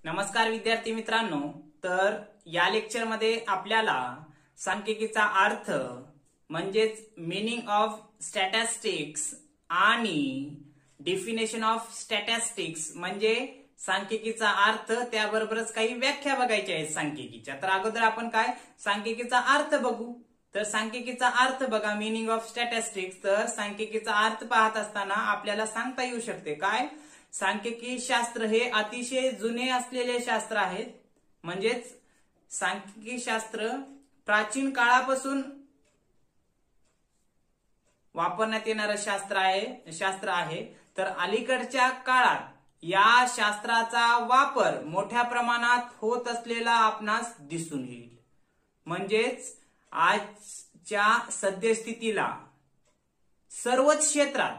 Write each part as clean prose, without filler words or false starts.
नमस्कार विद्यार्थी मित्रांनो, तर या लेक्चर मध्ये आपल्याला सांख्यिकीचा अर्थ म्हणजेच मीनिंग ऑफ स्टॅटिस्टिक्स आणि डेफिनेशन ऑफ स्टॅटिस्टिक्स म्हणजे सांख्यिकीचा अर्थ त्याबरोबरच काही व्याख्या बघायच्या आहेत सांख्यिकीच्या। तर अगोदर आपण काय सांख्यिकीचा अर्थ बघू। तर सांख्यिकीचा अर्थ बघा, मीनिंग ऑफ स्टॅटिस्टिक्स। तर सांख्यिकीचा अर्थ पाहत असताना आपल्याला सांगता येऊ शकते काय, सांख्यिकी शास्त्र हे अतिशय जुने असलेले शास्त्र आहेत। म्हणजेच सांख्यिकी शास्त्र प्राचीन काळापासून वापरण्यात येणारे शास्त्र आहे। तर अलीकडच्या काळात या शास्त्राचा वापर मोठ्या प्रमाणात होत असलेला आपणास दिसून येईल। म्हणजेच आजच्या सद्यस्थितीला सर्वच क्षेत्रात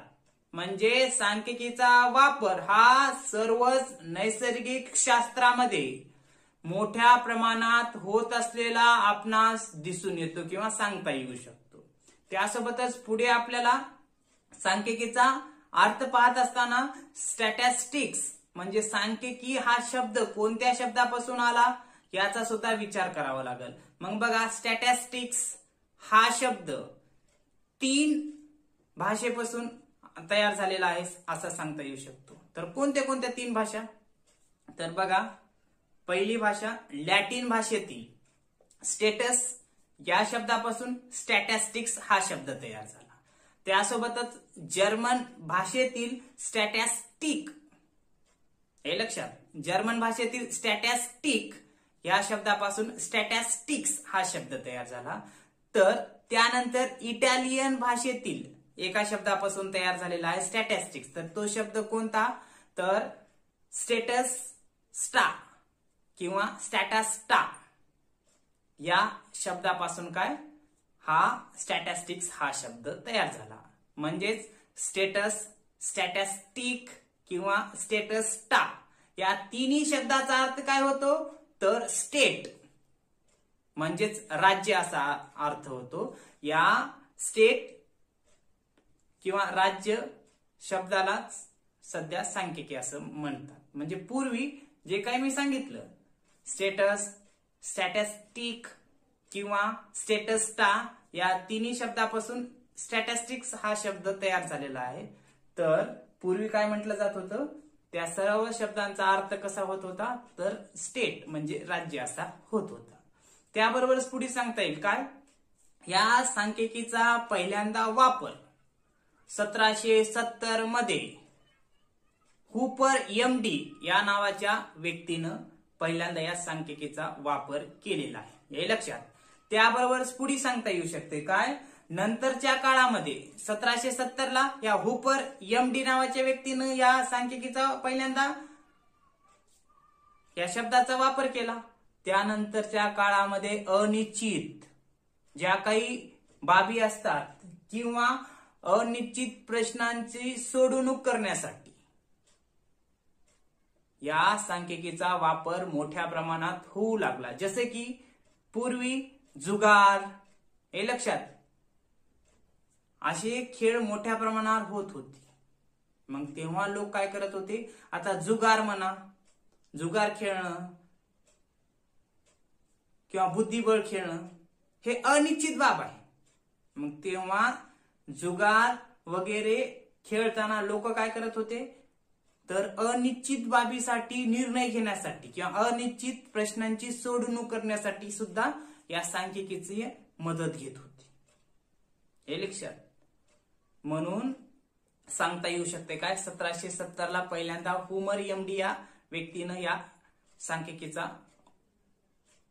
म्हणजे सांख्यिकीचा वापर हा सर्वच नैसर्गिक शास्त्रामध्ये मोठ्या प्रमाणात होत असलेला आपणास दिसून येतो किंवा सांगता येऊ शकतो। त्यासोबतच पुढे आपल्याला सांख्यिकीचा अर्थ पाहत असताना स्टॅटिस्टिक्स म्हणजे सांख्यिकी हा शब्द कोणत्या शब्दापासून आला याचा सुद्धा विचार करावा लागेल। मग बघा, स्टॅटिस्टिक्स हा शब्द 3 भाषेपासून तयार झालेला आहे असं सांगता येऊ शकतो। तर कोणत्या कोणत्या 3 भाषा? तर बघा, पहिली भाषा लॅटिन भाषेतील स्टेटस या शब्दापासून स्टॅटिस्टिक्स हा शब्द तयार झाला। त्यासोबतच जर्मन भाषेतील स्टॅटिस्टिक, हे लक्षात, जर्मन भाषेतील स्टॅटिस्टिक या शब्दापासून स्टॅटिस्टिक्स हा शब्द तयार झाला। तर त्यानंतर इटालियन भाषेतील एका शब्दापासून तयार झालेला आहे स्टॅटिस्टिक्स। तर तो शब्द कोणता? तर स्टेटस स्टा किंवा स्टॅटास्टा या शब्दापासून काय हा स्टॅटिस्टिक्स हा शब्द तयार झाला। म्हणजेच स्टेटस, स्टॅटिस्टिक किंवा स्टेटस्टा या तिन्ही शब्दाचा अर्थ काय होतो? तर स्टेट म्हणजेच राज्य असा अर्थ होतो। या स्टेट किंवा राज्य शब्दालाच सध्या सांख्यिकी असं म्हणतात। म्हणजे पूर्वी जे काही मी सांगितलं स्टेटस, स्टॅटिस्टिक किंवा स्टेटस्टा या तिन्ही शब्दापासून स्टॅटिस्टिक्स हा शब्द तयार झालेला आहे। तर पूर्वी काय म्हटलं जात होतं, त्या सर्व शब्दांचा अर्थ कसा होत होता? तर स्टेट म्हणजे राज्य असा होत होता। त्याबरोबरच पुढे सांगता येईल काय, या सांख्यिकीचा पहिल्यांदा वापर 1770 मध्ये हुपर एमडी या नावाच्या व्यक्तीनं पहिल्यांदा या सांख्यिकीचा वापर केलेला आहे, हे लक्षात। त्याबरोबरच पुढे सांगता येऊ शकते काय, नंतरच्या काळामध्ये 1770 ला या हुपर एमडी नावाच्या व्यक्तीनं या सांख्यिकीचा पहिल्यांदा या शब्दाचा वापर केला। त्यानंतरच्या काळामध्ये अनिश्चित ज्या काही बाबी असतात किंवा अनिश्चित प्रश्नांची सोडवणूक करण्यासाठी या सांख्यिकीचा वापर मोठ्या प्रमाणात होऊ लागला। जसे की पूर्वी जुगार, हे लक्षात, असे खेळ मोठ्या प्रमाणावर होत होते। मग तेव्हा लोक काय करत होते, आता जुगार म्हणा, जुगार खेळणं किंवा बुद्धिबळ खेळणं हे अनिश्चित बाब आहे। मग तेव्हा जुगार वगैरे खेळताना लोक काय करत होते, तर अनिश्चित बाबीसाठी निर्णय घेण्यासाठी किंवा अनिश्चित प्रश्नांची सोडवणूक करण्यासाठी सुद्धा या सांख्यिकीची मदत घेत होती, हे लक्षात। म्हणून सांगता येऊ शकते काय, 1770 ला पहिल्यांदा हुपर एमडी या व्यक्तीनं या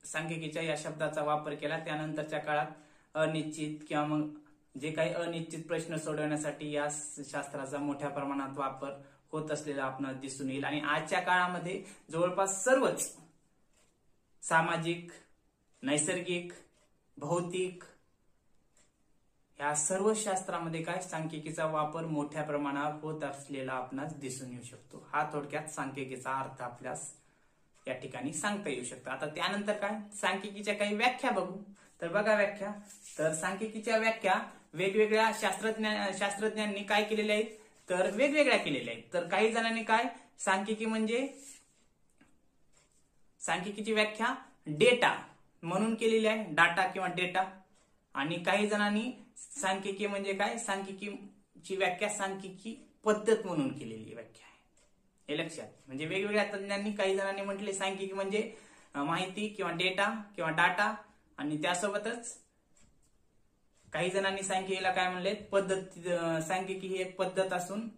सांख्यिकीच्या या शब्दाचा वापर केला। त्यानंतरच्या काळात अनिश्चित किंवा मग जे काही अनिश्चित प्रश्न सोडवण्यासाठी या शास्त्राचा मोठ्या प्रमाणात वापर होत असलेला आपणास दिसून येईल। आणि आजच्या काळामध्ये जवळपास सर्वच सामाजिक, नैसर्गिक, भौतिक या सर्व शास्त्रामध्ये काय सांख्यिकीचा वापर मोठ्या प्रमाणावर होत असलेला आपणास दिसून येऊ शकतो। हा थोडक्यात सांख्यिकीचा अर्थ आपल्यास या ठिकाणी सांगता येऊ शकतो। आता त्यानंतर काय सांख्यिकीच्या काही व्याख्या बघू। तर बघा व्याख्या, तर सांख्यिकीच्या व्याख्या वेगवेगळ्या शास्त्रज्ञांनी काय केलेल्या आहेत, तर वेगवेगळ्या केलेल्या आहेत। तर काही जणांनी काय सांख्यिकी म्हणजे सांख्यिकीची व्याख्या डेटा म्हणून केलेली आहे, डाटा किंवा डेटा. आणि काही जणांनी सांख्यिकी म्हणजे काय, सांख्यिकीची व्याख्या सांख्यिकी पद्धत म्हणून केलेली व्याख्या आहे. हे लक्षात. म्हणजे वेगवेगळ्या तज्ञांनी, काही जणांनी म्हटले सांख्यिकी म्हणजे माहिती किंवा डेटा किंवा डाटा, आणि त्यासोबतच काही जणांनी सांख्यिकीला काय म्हणले, पद्धत. सांख्यिकी ही एक पद्धत असून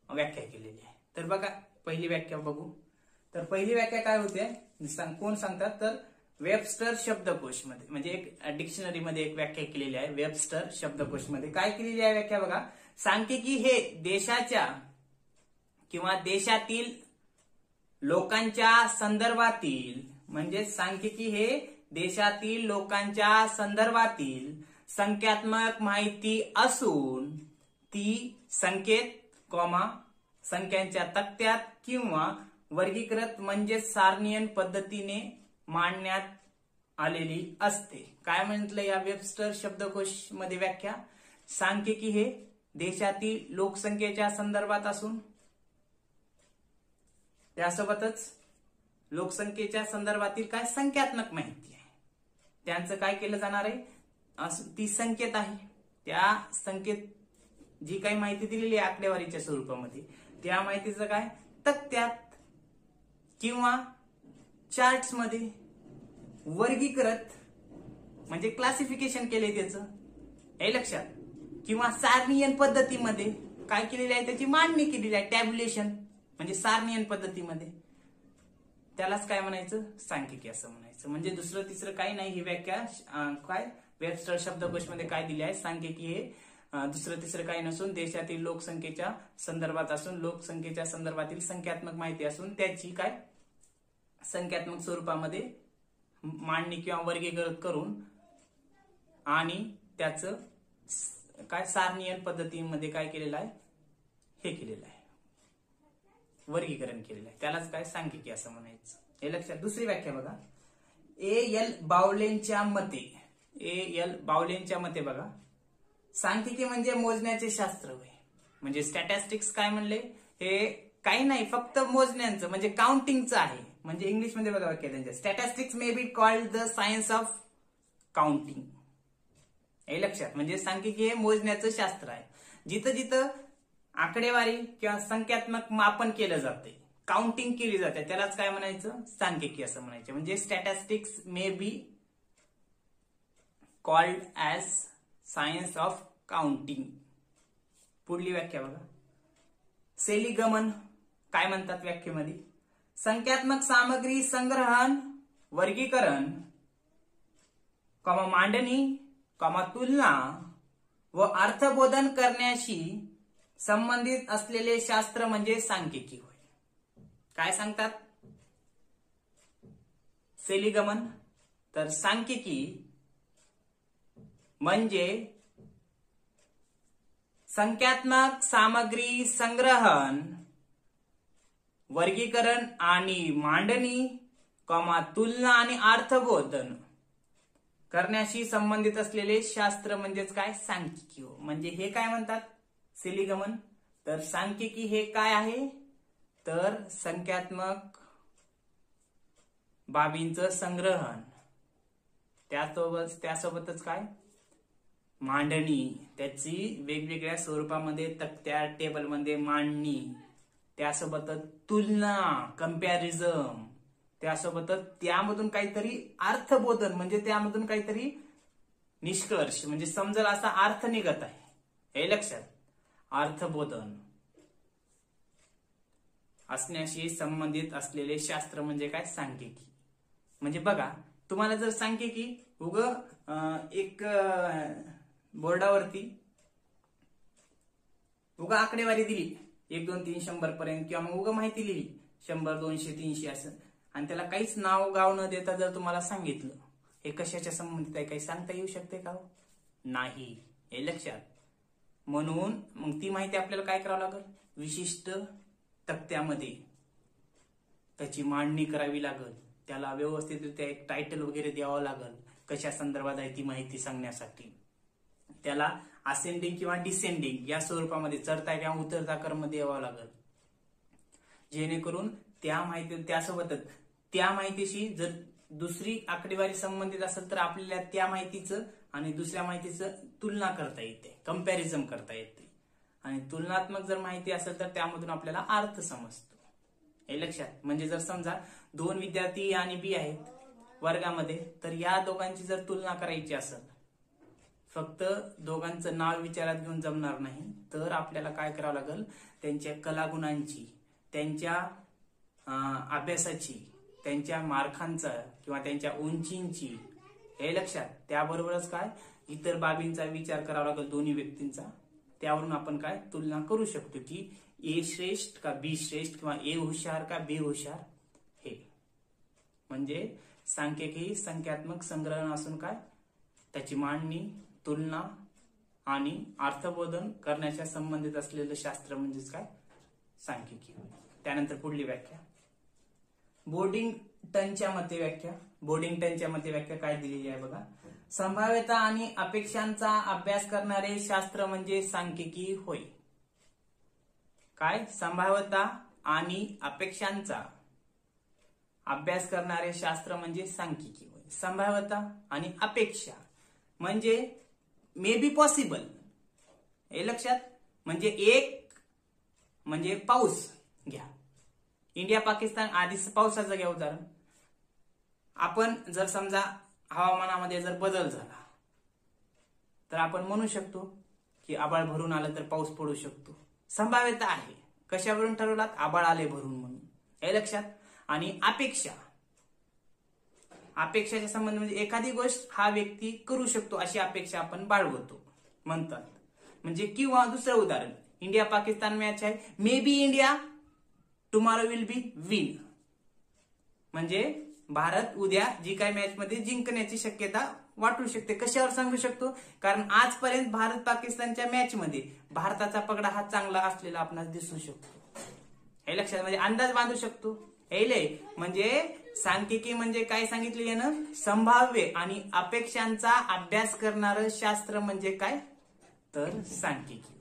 व्याख्या केलेली आहे. तर बघा पहिली व्याख्या बघू. तर पहिली व्याख्या काय होते, कोण सांगतात, तर वेबस्टर शब्दकोश मध्ये, म्हणजे एक डिक्शनरी मध्ये एक व्याख्या केलेली आहे. वेबस्टर शब्दकोश मध्ये काय केलेली आहे व्याख्या बघा. सांख्यिकी हे देशाच्या किंवा देशातील लोकांच्या संदर्भातील, म्हणजे सांख्यिकी हे देशातील लोकांच्या संदर्भातील संख्यात्मक माहिती असून ती संकेत, संख्यांच्या तक्त्यात किंवा वर्गीकृत म्हणजे सारणीय पद्धतीने मांडण्यात आलेली असते. काय म्हटलं या वेबस्टर शब्दकोश मध्ये व्याख्या, सांख्यिकी हे देशातील लोकसंख्येच्या संदर्भात असून त्यासोबतच लोकसंख्येच्या संदर्भातील काय संख्यात्मक माहिती आहे, त्यांचं काय केलं जाणार आहे, ती संकेत आहे. त्या संकेत जी काही माहिती दिलेली आहे आकडेवारीच्या स्वरूपामध्ये, त्या माहितीचं काय तक्त्यात किंवा चार्ट्स मध्ये वर्गीकृत म्हणजे क्लासिफिकेशन केले त्याचं, हे लक्षात, किंवा सारणीय पद्धतीमध्ये काय केलेली आहे, त्याची मांडणी केलेली आहे, टॅब्युलेशन म्हणजे सारणीय पद्धतीमध्ये. त्यालाच काय म्हणायचं, सांख्यिकी असं म्हणायचं. म्हणजे दुसरं तिसरं काही नाही. ही व्याख्या काय वेबस्टर शब्दकोश मध्ये काय दिली आहे, सांख्यिकी हे दुसरं तिसरं काही नसून देशातील लोकसंख्येच्या संदर्भात असून, लोकसंख्येच्या संदर्भातील संख्यात्मक माहिती असून त्याची काय संख्यात्मक स्वरूपामध्ये मांडणी किंवा वर्गीकृत करून आणि त्याचं काय सारणीय पद्धतीमध्ये काय केलेलं आहे, हे केलेलं आहे, वर्गीकरण केलेलं आहे. त्यालाच काय सांख्यिकी असं म्हणायचं. हे लक्षात. दुसरी व्याख्या बघा. A.L. बावलेंच्या मते बघा, सांख्यिकी म्हणजे मोजण्याचे शास्त्र होय. म्हणजे स्टॅटिस्टिक्स काय म्हणले, हे काही नाही, फक्त मोजण्याचं म्हणजे काउंटिंगचं आहे. म्हणजे इंग्लिश मध्ये बघा वाक्य त्यांच्या, statistics may be called the science of counting. हे लक्षात. म्हणजे सांख्यिकी हे मोजण्याचं शास्त्र आहे. जिथं जिथं आकडेवारी किंवा संख्यात्मक मापन केलं जाते, काउंटिंग केली जाते, त्यालाच काय म्हणायचं, सांख्यिकी असं म्हणायचं. म्हणजे statistics may be called as science of counting. पुढली व्याख्या बघा. सेलिगमन काय म्हणतात व्याख्येमध्ये, संख्यात्मक सामग्री संग्रहण, वर्गीकरण, मांडणी, तुलना व अर्थबोधन करण्याशी संबंधित असलेले शास्त्र म्हणजे सांख्यिकी होय. काय सांगतात सेलिगमन, तर सांख्यिकी म्हणजे संख्यात्मक सामग्री संग्रहण, वर्गीकरण आणि मांडणी, तुलना आणि अर्थबोधन करण्याशी संबंधित असलेले शास्त्र म्हणजेच काय सांख्यिकी हो. म्हणजे हे काय म्हणतात सेलिगमन, तर सांख्यिकी हे काय आहे, तर संख्यात्मक बाबींचं संग्रहण, त्यासोबतच काय मांडणी, त्याची वेगवेगळ्या स्वरूपामध्ये तक्त्या टेबलमध्ये मांडणी, त्यासोबतच तुलना कंपॅरिझन, त्यासोबतच त्यामधून काहीतरी अर्थबोधन म्हणजे त्यामधून काहीतरी निष्कर्ष म्हणजे समजेल असा अर्थ निघत आहे. हे लक्षात. अर्थबोधन असण्याशी संबंधित असलेले शास्त्र म्हणजे काय सांख्यिकी. म्हणजे बघा तुम्हाला जर सांख्यिकी एक बोर्डावरती आकडेवारी दिली 1 2 3 100 पर्यंत किंवा मग माहिती लिहिली 100 200 300 असं, आणि त्याला काहीच नाव गाव न देता जर तुम्हाला सांगितलं हे कशाच्या संबंधित आहे काही सांगता येऊ शकते का? नाही. हे लक्षात. म्हणून मग ती माहिती आपल्याला काय करावं लागेल, विशिष्ट तक्त्यामध्ये त्याची मांडणी करावी लागेल, त्याला व्यवस्थितरित्या एक टायटल वगैरे द्यावं लागेल, कशा संदर्भात आहे ती माहिती सांगण्यासाठी. त्याला असेंडिंग किंवा डिसेंडिंग या स्वरूपामध्ये चढता किंवा उतरता क्रम द्यावा लागेल, जेणेकरून त्या माहिती त्यासोबतच त्या माहितीशी जर दुसरी आकडेवारी संबंधित असेल तर आपल्याला त्या माहितीचं आणि दुसऱ्या माहितीचं तुलना करता येते, कंपॅरिझन करता येते. आणि तुलनात्मक जर माहिती असेल तर त्यामधून आपल्याला अर्थ समजतो. हे लक्षात. म्हणजे जर समजा 2 विद्यार्थी ए आणि बी आहेत वर्गामध्ये, तर या दोघांची जर तुलना करायची असेल, फक्त दोघांचं नाव विचारात घेऊन जमणार नाही, तर आपल्याला काय करावं लागेल, त्यांच्या कलागुणांची, त्यांच्या अभ्यासाची, त्यांच्या मार्कांचा किंवा त्यांच्या उंचींची, हे लक्षात. त्याबरोबरच काय इतर बाबींचा विचार करावा लागेल दोन्ही व्यक्तींचा. त्यावरून आपण काय तुलना करू शकतो की ए श्रेष्ठ का बी श्रेष्ठ किंवा ए हुशार का बी हुशार. हे म्हणजे सांख्यिकी संख्यात्मक संग्रहण असून काय त्याची मांडणी, तुलना आणि अर्थबोधन करण्याच्या संबंधित असलेलं शास्त्र म्हणजेच काय सांख्यिकी. त्यानंतर पुढली व्याख्या बोर्डिंग्टनच्या मते व्याख्या. बोर्डिंग्टनच्या मते व्याख्या काय दिलेली आहे बघा. संभाव्यता आणि अपेक्षांचा अभ्यास करणारे शास्त्र म्हणजे सांख्यिकी होय. काय संभाव्यता आणि अपेक्षांचा अभ्यास करणारे शास्त्र म्हणजे सांख्यिकी होय. संभाव्यता आणि अपेक्षा म्हणजे मे बी पॉसिबल, हे लक्षात. म्हणजे एक म्हणजे पाऊस घ्या, इंडिया पाकिस्तान आधी पावसाचं घ्या उदाहरण. आपण जर समजा हवामानामध्ये जर बदल झाला तर आपण म्हणू शकतो की आभाळ भरून आलं तर पाऊस पडू शकतो. संभाव्यता आहे. कशावरून ठरवलात? आभाळ आले भरून म्हणून, हे लक्षात. आणि अपेक्षा, अपेक्षाच्या संबंध म्हणजे एखादी गोष्ट हा व्यक्ती करू शकतो अशी अपेक्षा आपण बाळगतो म्हणतात. म्हणजे किंवा दुसरं उदाहरण, इंडिया पाकिस्तान मॅच आहे, may be India tomorrow will be win. म्हणजे भारत उद्या जी काही मॅच मध्ये जिंकण्याची शक्यता वाटू शकते. कशावर सांगू शकतो? कारण आजपर्यंत भारत पाकिस्तानच्या मॅच मध्ये भारताचा पगडा हा चांगला असलेला आपणास दिसू शकतो, हे लक्षात. म्हणजे अंदाज बांधू शकतो. हे म्हणजे सांख्यिकी म्हणजे काय सांगितले यानं, संभाव्य आणि अपेक्षांचा अभ्यास करणारं शास्त्र म्हणजे काय तर सांख्यिकी.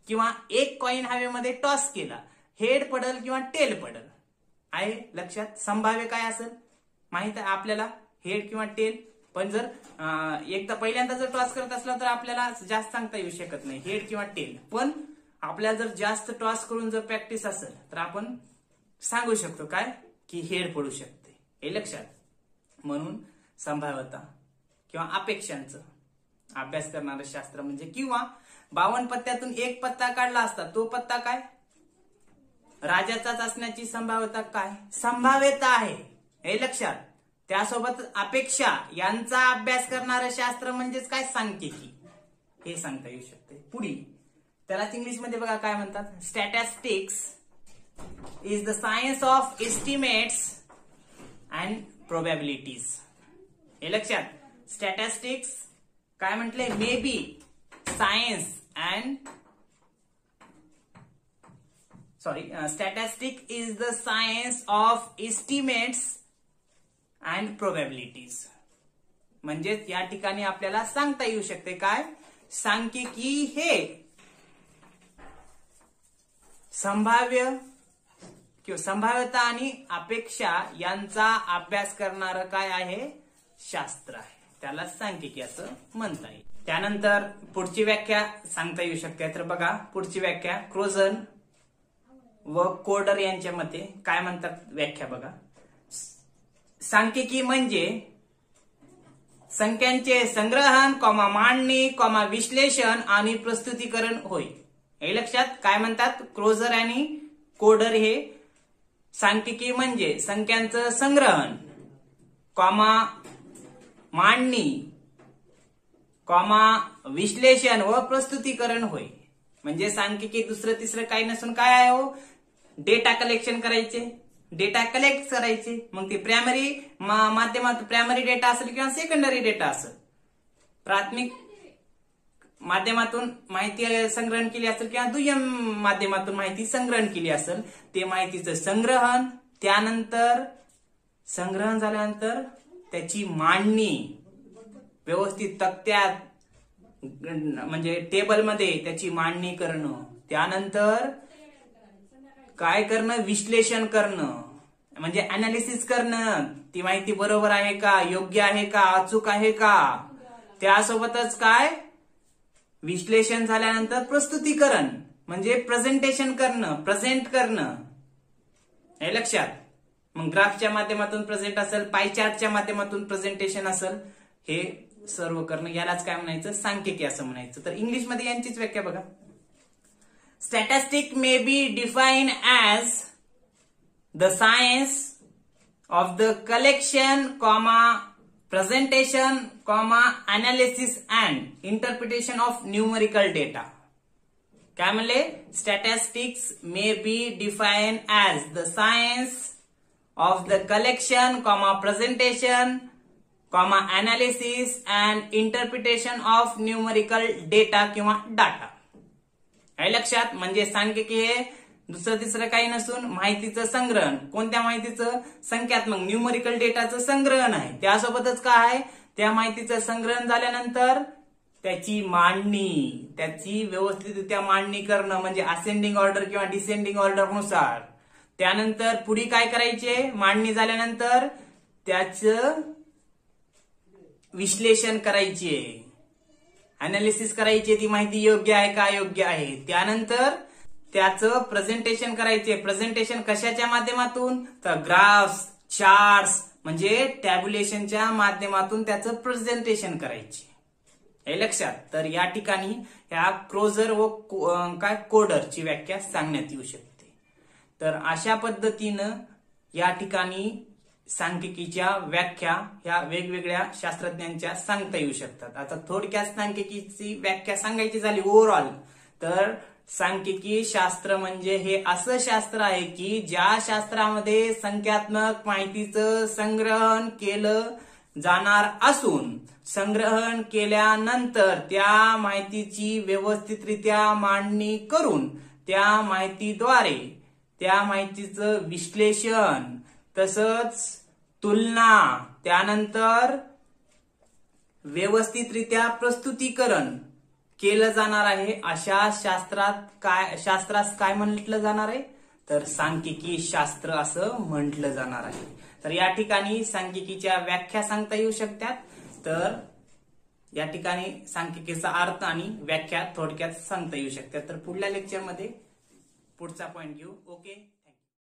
किंवा एक कॉइन हवेमध्ये टॉस केला, हेड पडल किंवा टेल पडल, आहे लक्षात. संभाव्य काय असेल माहित आहे आपल्याला, हेड किंवा टेल. पण जर एकदा पहिल्यांदा जर टॉस करत असला तर आपल्याला जास्त सांगता येऊ शकत नाही हेड किंवा टेल. पण आपल्याला जर जास्त टॉस करून जर प्रॅक्टिस असेल तर आपण सांगू शकतो काय की हेड पडू शकते, हे लक्षात. म्हणून संभाव्यता किंवा अपेक्षांचं अभ्यास करणारं शास्त्र म्हणजे. किंवा 52 पत्त्यातून एक पत्ता काढला असता, तो पत्ता काय राजाचाच असण्याची संभाव्यता काय संभाव्यता आहे, हे लक्षात. त्यासोबत अपेक्षा यांचा अभ्यास करणारं शास्त्र म्हणजेच काय सांख्यिकी, हे सांगता येऊ शकते. पुढे त्यालाच इंग्लिश मध्ये बघा काय म्हणतात. Statistics is the science of estimates and probabilities, हे लक्षात. स्टॅटिस्टिक्स काय म्हटले, may be science and statistic is the science of estimates and probabilities. म्हणजे या ठिकाणी आपल्याला सांगता येऊ शकते काय सांख्यिकी हे संभाव्य किंवा संभाव्यता आणि अपेक्षा यांचा अभ्यास करणारं काय आहे शास्त्र आहे, त्याला सांख्यिकी असं म्हणता येईल. त्यानंतर पुढची व्याख्या सांगता येऊ शकते. तर बघा पुढची व्याख्या क्रोझन व कोर्डर यांच्या मते काय म्हणतात व्याख्या बघा. सांख्यिकी म्हणजे संख्यांचे संग्रहण, मांडणी, विश्लेषण आणि प्रस्तुतीकरण होय, हे लक्षात. काय म्हणतात क्रोझर आणि कोर्डर हे सांख्यिकी म्हणजे संख्यांचं संग्रहण, मांडणी, विश्लेषण व प्रस्तुतीकरण होय. म्हणजे सांख्यिकी दुसरं तिसरं काही नसून काय आहे हो, डेटा कलेक्शन करायचे, डेटा कलेक्ट करायचे. मग ते प्रायमरी माध्यमात प्रायमरी डेटा असेल किंवा सेकंडरी डेटा असेल, प्राथमिक माध्यमातून माहिती संग्रहण केली असेल किंवा दुय्यम माध्यमातून माहिती संग्रहण केली असेल, ते माहितीचं संग्रहण, त्यानंतर संग्रहण झाल्यानंतर त्याची मांडणी व्यवस्थित तक्त्यात म्हणजे टेबलमध्ये त्याची मांडणी करणं, त्यानंतर काय करणं विश्लेषण करणं, म्हणजे अनालिसिस करणं, ती माहिती बरोबर आहे का, योग्य आहे का, अचूक आहे का, त्यासोबतच काय विश्लेषण झाल्यानंतर प्रस्तुतीकरण म्हणजे प्रेझेंटेशन करणं, प्रेझेंट करणं, हे लक्षात. मग ग्राफच्या माध्यमातून प्रेझेंट असेल, पाय चार्टच्या माध्यमातून प्रेझेंटेशन असेल, हे सर्व करणं, यालाच काय म्हणायचं, सांख्यिकी असं म्हणायचं. तर इंग्लिशमध्ये यांचीच व्याख्या बघा. Statistic may be define as the science of the collection, presentation, analysis and interpretation of numerical data. काय म्हणले, statistics may be defined as the science of the collection, presentation, analysis and interpretation of numerical data किंवा data. हे लक्षात. म्हणजे सांख्यिकी हे दुसरं तिसरं काही नसून माहितीचं संग्रहण. कोणत्या माहितीचं, संख्यात्मक न्यूमरिकल डेटाचं संग्रहण आहे. त्यासोबतच काय आहे, त्या माहितीचं संग्रहण झाल्यानंतर त्याची मांडणी, त्याची व्यवस्थितरित्या मांडणी करणं म्हणजे असेंडिंग ऑर्डर किंवा डिसेंडिंग ऑर्डर नुसार. त्यानंतर पुढे काय करायचे, मांडणी झाल्यानंतर त्याचं विश्लेषण करायचे, अनालिसिस करायचे, ती माहिती योग्य आहे का, अयोग्य आहे. त्यानंतर त्याचं प्रेझेंटेशन करायचे. प्रेझेंटेशन कशाच्या माध्यमातून, तर ग्राफ्स, चार्ट्स म्हणजे टॅब्युलेशनच्या माध्यमातून त्याचं प्रेझेंटेशन करायचे. हे लक्षात. तर या ठिकाणी ह्या क्रोजर व काय कोडरची व्याख्या सांगण्यात येऊ शकते. तर अशा पद्धतीनं या ठिकाणी सांख्यिकीच्या व्याख्या ह्या वेगवेगळ्या शास्त्रज्ञांच्या सांगता येऊ शकतात. आता थोडक्यात सांख्यिकीची व्याख्या सांगायची झाली ओव्हरऑल, तर सांख्यिकी शास्त्र म्हणजे हे असं शास्त्र आहे की ज्या शास्त्रामध्ये संख्यात्मक माहितीचं संग्रहण केलं जाणार असून संग्रहण केल्यानंतर त्या माहितीची व्यवस्थितरित्या मांडणी करून त्या माहितीद्वारे त्या माहितीचं विश्लेषण, तसंच तुलना, त्यानंतर व्यवस्थितरित्या प्रस्तुतीकरण केलं जाणार आहे. अशा शास्त्रास काय म्हटलं जाणार आहे, तर सांख्यिकी शास्त्र असं म्हटलं जाणार आहे. तर या ठिकाणी सांख्यिकीच्या व्याख्या सांगता येऊ शकतात. तर या ठिकाणी सांख्यिकीचा अर्थ आणि व्याख्या थोडक्यात सांगता येऊ शकतात. तर पुढल्या लेक्चरमध्ये पुढचा पॉइंट घेऊ. ओके.